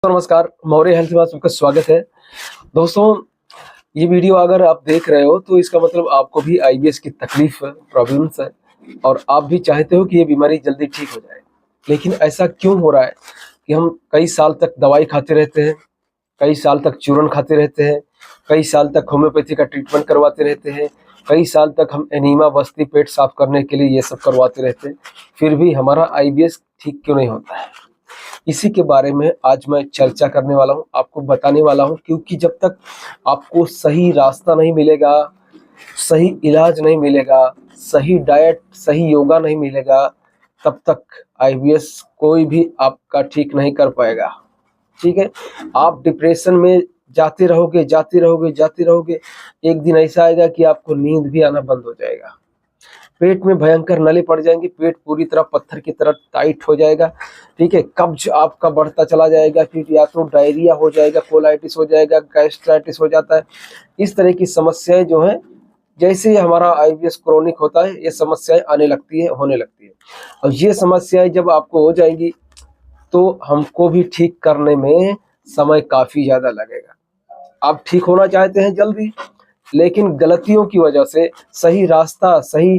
नमस्कार, मौर्य हेल्थ में आपका स्वागत है। दोस्तों, ये वीडियो अगर आप देख रहे हो तो इसका मतलब आपको भी आईबीएस की तकलीफ प्रॉब्लम्स है और आप भी चाहते हो कि ये बीमारी जल्दी ठीक हो जाए। लेकिन ऐसा क्यों हो रहा है कि हम कई साल तक दवाई खाते रहते हैं, कई साल तक चूरन खाते रहते हैं, कई साल तक होम्योपैथी का ट्रीटमेंट करवाते रहते हैं, कई साल तक हम एनीमा बस्ती पेट साफ करने के लिए ये सब करवाते रहते हैं, फिर भी हमारा आईबीएस ठीक क्यों नहीं होता है। इसी के बारे में आज मैं चर्चा करने वाला हूं, आपको बताने वाला हूं, क्योंकि जब तक आपको सही रास्ता नहीं मिलेगा, सही इलाज नहीं मिलेगा, सही डाइट, सही योगा नहीं मिलेगा, तब तक आईबीएस कोई भी आपका ठीक नहीं कर पाएगा। ठीक है, आप डिप्रेशन में जाते रहोगे जाते रहोगे जाते रहोगे, एक दिन ऐसा आएगा कि आपको नींद भी आना बंद हो जाएगा, पेट में भयंकर नली पड़ जाएंगी, पेट पूरी तरह पत्थर की तरह टाइट हो जाएगा। ठीक है, कब्ज आपका बढ़ता चला जाएगा, फिर या तो डायरिया हो जाएगा, कोलाइटिस हो जाएगा, गैस्ट्राइटिस हो जाता है। इस तरह की समस्याएं जो हैं, जैसे हमारा आईबीएस क्रोनिक होता है, ये समस्याएं आने लगती है, होने लगती है। और ये समस्याएं जब आपको हो जाएंगी तो हमको भी ठीक करने में समय काफी ज्यादा लगेगा। आप ठीक होना चाहते हैं जल्दी, लेकिन गलतियों की वजह से सही रास्ता, सही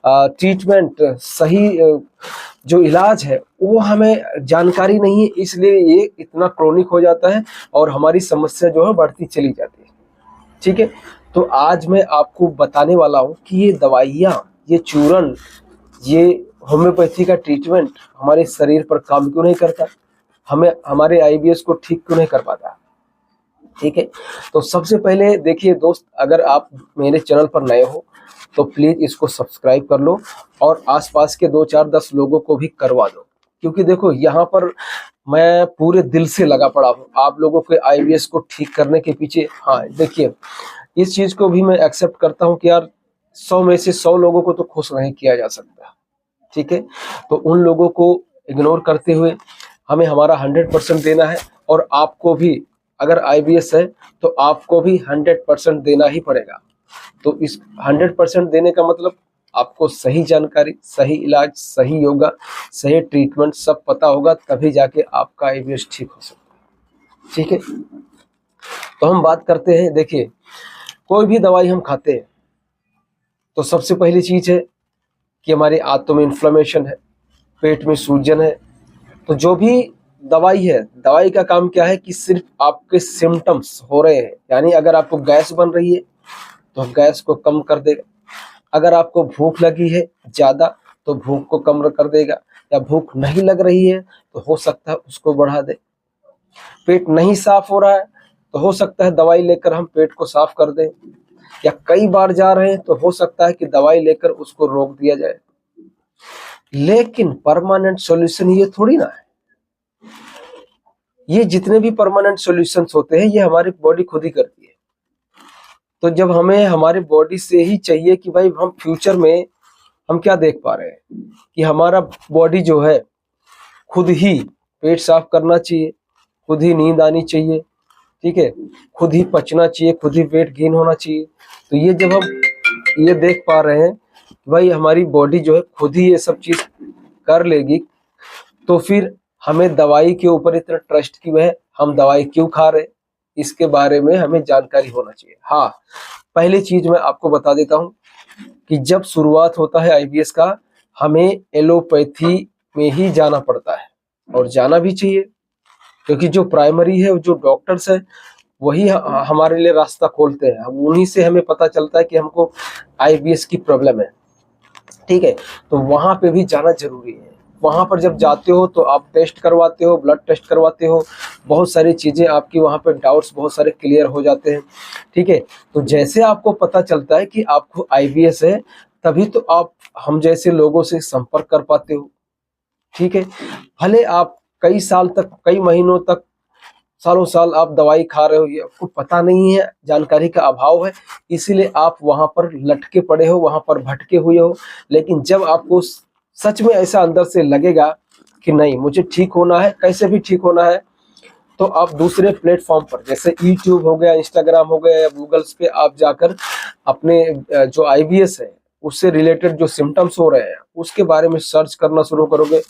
ट्रीटमेंट, सही जो इलाज है वो हमें जानकारी नहीं है, इसलिए ये इतना क्रोनिक हो जाता है और हमारी समस्या जो है बढ़ती चली जाती है। ठीक है, तो आज मैं आपको बताने वाला हूँ कि ये दवाइयाँ, ये चूरन, ये होम्योपैथी का ट्रीटमेंट हमारे शरीर पर काम क्यों नहीं करता, हमें हमारे आईबीएस को ठीक क्यों नहीं कर पाता। ठीक है, तो सबसे पहले देखिए दोस्त, अगर आप मेरे चैनल पर नए हो तो प्लीज इसको सब्सक्राइब कर लो और आसपास के 2-4-10 लोगों को भी करवा दो, क्योंकि देखो यहाँ पर मैं पूरे दिल से लगा पड़ा हूँ आप लोगों के आईबीएस को ठीक करने के पीछे। हाँ देखिए, इस चीज को भी मैं एक्सेप्ट करता हूँ कि यार 100 में से 100 लोगों को तो खुश नहीं किया जा सकता। ठीक है, तो उन लोगों को इग्नोर करते हुए हमें हमारा 100% देना है, और आपको भी अगर आईबीएस है तो आपको भी 100% देना ही पड़ेगा। तो इस 100% देने का मतलब आपको सही जानकारी, सही इलाज, सही योगा, सही ट्रीटमेंट सब पता होगा, तभी जाके आपका आईबीएस ठीक हो सकता है। ठीक है, तो हम बात करते हैं। देखिए, कोई भी दवाई हम खाते हैं तो सबसे पहली चीज है कि हमारे आंतों में इन्फ्लेमेशन है, पेट में सूजन है। तो जो भी दवाई है, दवाई का काम क्या है कि सिर्फ आपके सिम्टम्स हो रहे हैं, यानी अगर आपको गैस बन रही है तो गैस को कम कर देगा, अगर आपको भूख लगी है ज्यादा तो भूख को कम कर देगा, या भूख नहीं लग रही है तो हो सकता है उसको बढ़ा दे, पेट नहीं साफ हो रहा है तो हो सकता है दवाई लेकर हम पेट को साफ कर दें, या कई बार जा रहे हैं तो हो सकता है कि दवाई लेकर उसको रोक दिया जाए। लेकिन परमानेंट सॉल्यूशन ये थोड़ी ना है। ये जितने भी परमानेंट सॉल्यूशंस होते हैं ये हमारी बॉडी खुद ही करती है। तो जब हमें हमारी बॉडी से ही चाहिए कि भाई हम फ्यूचर में हम क्या देख पा रहे हैं कि हमारा बॉडी जो है खुद ही पेट साफ करना चाहिए, खुद ही नींद आनी चाहिए, ठीक है, खुद ही पचना चाहिए, खुद ही वेट गेन होना चाहिए। तो ये जब हम ये देख पा रहे हैं कि भाई हमारी बॉडी जो है खुद ही ये सब चीज कर लेगी, तो फिर हमें दवाई के ऊपर इतना ट्रस्ट क्यों है, हम दवाई क्यों खा रहे, इसके बारे में हमें जानकारी होना चाहिए। हाँ, पहली चीज मैं आपको बता देता हूँ कि जब शुरुआत होता है आईबीएस का, हमें एलोपैथी में ही जाना पड़ता है, और जाना भी चाहिए, क्योंकि जो प्राइमरी है, जो डॉक्टर्स है, वही हमारे लिए रास्ता खोलते हैं। उन्हीं से हमें पता चलता है कि हमको आईबीएस की प्रॉब्लम है। ठीक है, तो वहां पे भी जाना जरूरी है। वहां पर जब जाते हो तो आप टेस्ट करवाते हो, ब्लड टेस्ट करवाते हो, बहुत सारी चीजें आपकी वहां पर डाउट्स बहुत सारे क्लियर हो जाते हैं। ठीक है, तो जैसे आपको पता चलता है कि आपको आईबीएस है, तभी तो आप हम जैसे लोगों से संपर्क कर पाते हो। ठीक है, भले आप कई साल तक, कई महीनों तक, सालों साल आप दवाई खा रहे हो, ये आपको पता नहीं है, जानकारी का अभाव है, इसीलिए आप वहां पर लटके पड़े हो, वहां पर भटके हुए हो। लेकिन जब आपको सच में ऐसा अंदर से लगेगा कि नहीं, मुझे ठीक होना है, कैसे भी ठीक होना है, तो आप दूसरे प्लेटफॉर्म पर, जैसे यूट्यूब हो गया, इंस्टाग्राम हो गया, या गूगल्स पे आप जाकर अपने जो आईबीएस है उससे रिलेटेड जो सिम्टम्स हो रहे हैं उसके बारे में सर्च करना शुरू करोगे,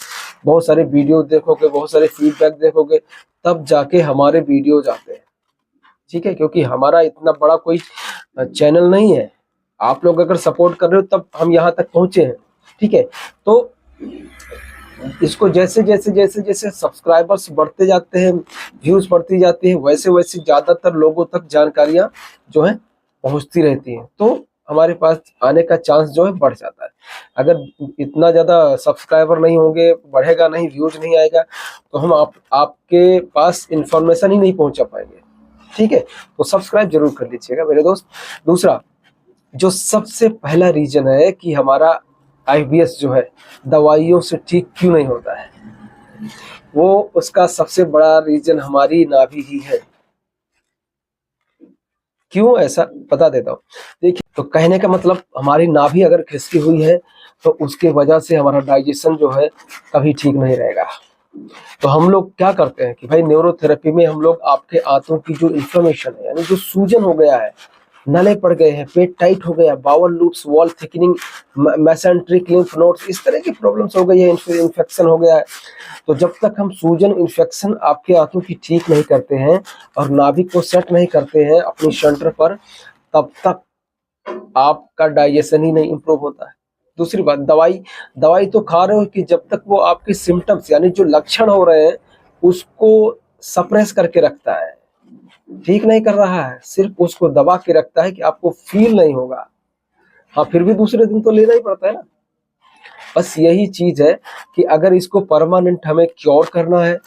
बहुत सारे वीडियो देखोगे, बहुत सारे फीडबैक देखोगे, तब जाके हमारे वीडियोज आते हैं। ठीक है, क्योंकि हमारा इतना बड़ा कोई चैनल नहीं है, आप लोग अगर सपोर्ट कर रहे हो तब हम यहाँ तक पहुंचे हैं। ठीक है, तो इसको जैसे जैसे जैसे जैसे सब्सक्राइबर्स बढ़ते जाते हैं, व्यूज बढ़ती जाती है, वैसे वैसे ज्यादातर लोगों तक जानकारियां जो है पहुंचती रहती हैं, तो हमारे पास आने का चांस जो है बढ़ जाता है। अगर इतना ज्यादा सब्सक्राइबर नहीं होंगे, बढ़ेगा नहीं, व्यूज नहीं आएगा, तो हम आपके पास इंफॉर्मेशन ही नहीं पहुंचा पाएंगे। ठीक है, तो सब्सक्राइब जरूर कर लीजिएगा मेरे दोस्त। दूसरा, जो सबसे पहला रीजन है कि हमारा आईबीएस जो है दवाइयों से ठीक क्यों नहीं होता है, वो उसका सबसे बड़ा रीजन हमारी नाभि ही है। क्यों ऐसा बता देता हूँ। देखिए, तो कहने का मतलब हमारी नाभि अगर खिसकी हुई है तो उसके वजह से हमारा डाइजेशन जो है कभी ठीक नहीं रहेगा। तो हम लोग क्या करते हैं कि भाई न्यूरोथेरेपी में हम लोग आपके आंतों की जो इन्फ्लेमेशन है, यानी जो सूजन हो गया है, नले पड़ गए हैं, पेट टाइट हो गया, bowel loops, wall thickening, mesenteric lymph nodes, इस तरह की प्रॉब्लम्स हो गई है, इन्फेक्शन हो गया है। तो जब तक हम सूजन इन्फेक्शन आपके आंतों की ठीक नहीं करते हैं और नाभि को सेट नहीं करते हैं अपनी सेंटर पर, तब तक आपका डाइजेशन ही नहीं इंप्रूव होता है। दूसरी बात, दवाई तो खा रहे हो कि जब तक वो आपके सिम्टम्स यानी जो लक्षण हो रहे हैं उसको सप्रेस करके रखता है, ठीक नहीं कर रहा है, सिर्फ उसको दबा के रखता है कि आपको फील नहीं होगा। हाँ, फिर भी दूसरे दिन तो लेना ही पड़ता है ना। बस यही चीज है कि अगर इसको परमानेंट हमें क्योर करना है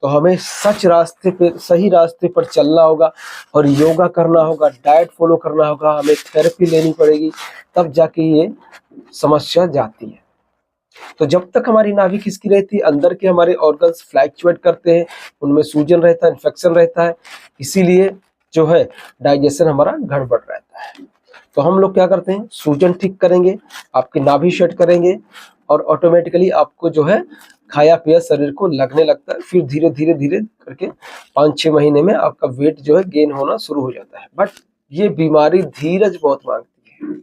तो हमें सही रास्ते पर चलना होगा और योगा करना होगा, डाइट फॉलो करना होगा, हमें थेरेपी लेनी पड़ेगी, तब जाके ये समस्या जाती है। तो जब तक हमारी नाभि खिसकी रहती है, अंदर के हमारे ऑर्गन्स फ्लैक्चुएट करते हैं, उनमें सूजन रहता है, इन्फेक्शन रहता है, इसीलिए जो है डाइजेशन हमारा गड़बड़ रहता है। तो हम लोग क्या करते हैं, सूजन ठीक करेंगे, आपकी नाभि सेट करेंगे और ऑटोमेटिकली आपको जो है खाया पिया शरीर को लगने लगता है। फिर धीरे धीरे धीरे करके 5-6 महीने में आपका वेट जो है गेन होना शुरू हो जाता है। बट ये बीमारी धीरज बहुत मांगती है,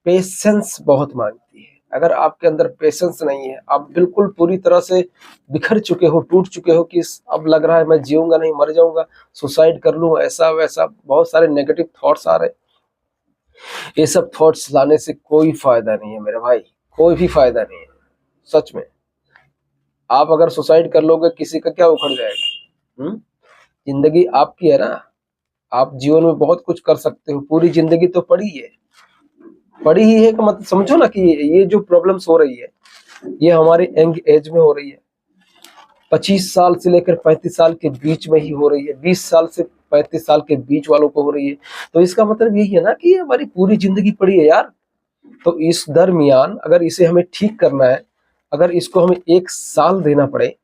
पेशेंस बहुत मांगती है। अगर आपके अंदर पेशेंस नहीं है, आप बिल्कुल पूरी तरह से बिखर चुके हो, टूट चुके हो कि अब लग रहा है मैं जीऊंगा नहीं, मर जाऊंगा, सुसाइड कर लूं, ऐसा वैसा, बहुत सारे नेगेटिव थॉट्स आ रहे, ये सब थॉट्स लाने से कोई फायदा नहीं है मेरे भाई, कोई भी फायदा नहीं है। सच में आप अगर सुसाइड कर लोगे, किसी का क्या उखड़ जाएगा। जिंदगी आपकी है ना, आप जीवन में बहुत कुछ कर सकते हो, पूरी जिंदगी तो पड़ी ही है। मतलब समझो ना कि ये जो प्रॉब्लम्स हो रही है ये हमारे यंग एज में हो रही है, 25 साल से लेकर 35 साल के बीच में ही हो रही है, 20 साल से 35 साल के बीच वालों को हो रही है। तो इसका मतलब यही है ना कि ये हमारी पूरी जिंदगी पड़ी है यार। तो इस दरमियान अगर इसे हमें ठीक करना है, अगर इसको हमें 1 साल देना पड़े,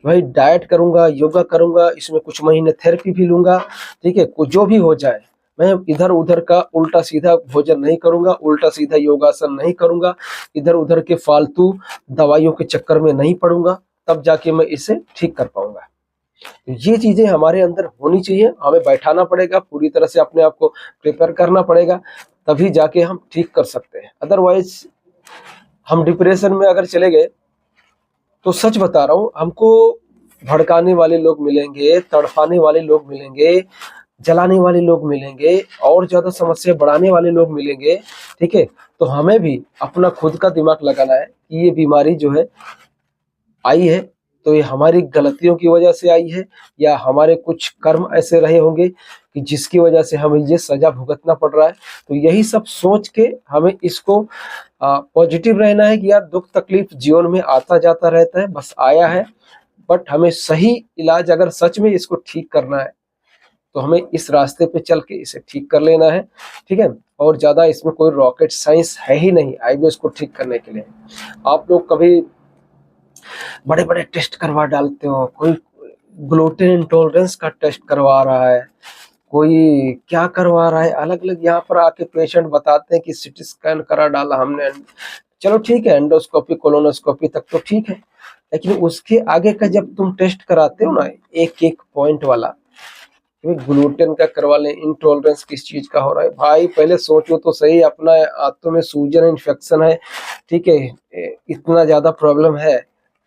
भाई डाइट करूंगा, योगा करूंगा, इसमें कुछ महीने थेरेपी भी लूंगा, ठीक है, जो भी हो जाए, मैं इधर उधर का उल्टा सीधा भोजन नहीं करूंगा, उल्टा सीधा योगासन नहीं करूंगा, इधर उधर के फालतू दवाइयों के चक्कर में नहीं पड़ूंगा, तब जाके मैं इसे ठीक कर पाऊंगा। तो ये चीजें हमारे अंदर होनी चाहिए, हमें बैठाना पड़ेगा, पूरी तरह से अपने आप को प्रिपेयर करना पड़ेगा, तभी जाके हम ठीक कर सकते हैं। अदरवाइज हम डिप्रेशन में अगर चले गए तो सच बता रहा हूं, हमको भड़काने वाले लोग मिलेंगे, तड़पाने वाले लोग मिलेंगे, जलाने वाले लोग मिलेंगे, और ज्यादा समस्या बढ़ाने वाले लोग मिलेंगे। ठीक है, तो हमें भी अपना खुद का दिमाग लगाना है कि ये बीमारी जो है आई है तो ये हमारी गलतियों की वजह से आई है, या हमारे कुछ कर्म ऐसे रहे होंगे कि जिसकी वजह से हमें ये सजा भुगतना पड़ रहा है। तो यही सब सोच के हमें इसको पॉजिटिव रहना है कि यार दुख तकलीफ जीवन में आता जाता रहता है, बस आया है, बट हमें सही इलाज अगर सच में इसको ठीक करना है तो हमें इस रास्ते पे चल के इसे ठीक कर लेना है। ठीक है, और ज्यादा इसमें कोई रॉकेट साइंस है ही नहीं आईबीएस को ठीक करने के लिए। आप लोग कभी बड़े बड़े टेस्ट करवा डालते हो, कोई ग्लूटेन इंटॉलरेंस का टेस्ट करवा रहा है, कोई क्या करवा रहा है, अलग अलग यहाँ पर आके पेशेंट बताते हैं कि सिटी स्कैन करा डाला हमने। चलो ठीक है, एंडोस्कोपी कोलोनोस्कोपी तक तो ठीक है, लेकिन उसके आगे का जब तुम टेस्ट कराते हो ना, एक एक पॉइंट वाला, ग्लूटेन का करवा लें, इंटॉलरेंस किस चीज का हो रहा है भाई, पहले सोचो तो सही, अपना आंतों में सूजन इन्फेक्शन है, ठीक है, इतना ज्यादा प्रॉब्लम है,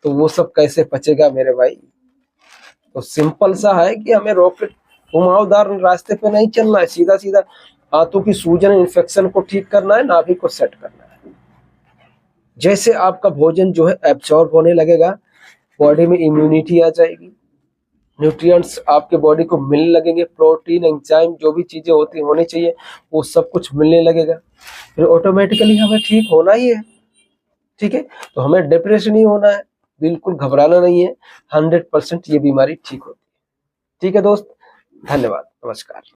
तो वो सब कैसे पचेगा मेरे भाई। तो सिंपल सा है कि हमें रॉकेट घुमावदार रास्ते पे नहीं चलना है, सीधा सीधा आंतों की सूजन इन्फेक्शन को ठीक करना है, नाभि को सेट करना है। जैसे आपका भोजन जो है एब्जॉर्ब होने लगेगा, बॉडी में इम्यूनिटी आ जाएगी, न्यूट्रिएंट्स आपके बॉडी को मिलने लगेंगे, प्रोटीन एंजाइम जो भी चीजें होती होनी चाहिए वो सब कुछ मिलने लगेगा, फिर ऑटोमेटिकली हमें ठीक होना ही है। ठीक है, तो हमें डिप्रेशन नहीं होना है, बिल्कुल घबराना नहीं है, 100% ये बीमारी ठीक होती है। ठीक है दोस्त, धन्यवाद, नमस्कार।